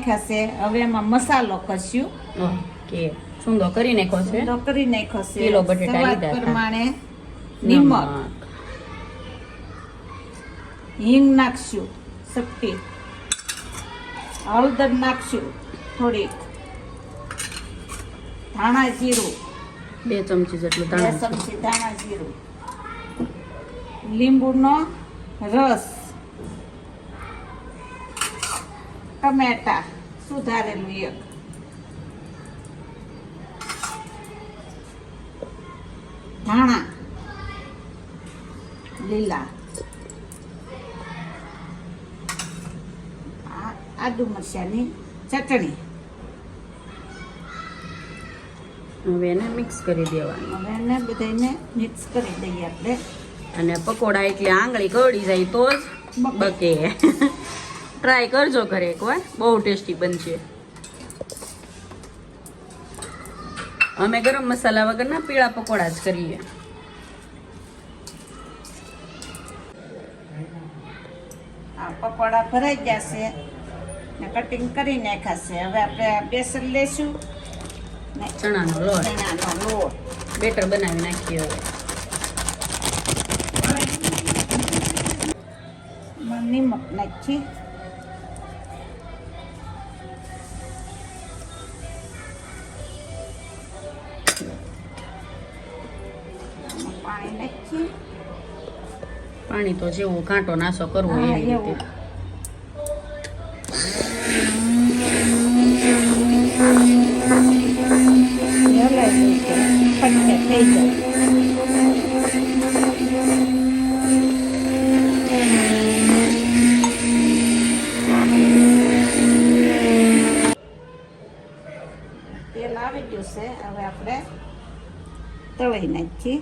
નાખ્યા છે. હવે એમાં મસાલો કસ્યું. ઓકે, સૂંદો કરી નાખ્યો છે. સૂંદો કરી નાખ્યો છે. કિલો બટેટા સ્વાદ લીધા હતા. પ્રમાણે નિમક, હિંગ નાખશું સપટી, હળદર નાખશું થોડીક, ધાણા જીરું 2 ચમચી જેટલું 2 ધાણા ચમચી ધાણા જીરું, લીંબુનો રસ, ટમેટા સુધારેલું 1, ધાણા લીલા, આદુ મરચાંની ચટણી. હવે એને મિક્સ કરી દેવાનું. હવે એને બધાને મિક્સ કરી દઈએ આપણે. અને પકોડા એટલે આંગળી કવડી જાય તો જ બકે. ટ્રાય કરજો ઘરે એકવાર, બહુ ટેસ્ટી બનશે. અમે ગરમ મસાલા વગરના પીળા પકોડા જ કરીએ. આ પકોડા ભરાઈ ગયા છે ને કટિંગ કરી નાખ્યા છે. હવે આપણે બેસન લેશું ને ચણાનો લોટ, ચણાનો લોટ બેટર બનાવી નાખીએ. હવે એમાં નિમક નાખી, પાણી નાખી. પાણી તો જેવું ઘાંટો નાસો કરવો હા, એવી રીતે. એવું. હલાવી દઈએ, ફટકે થઈ જાય. તેલ આવી ગયું છે. હવે આપણે તળી નાખીએ.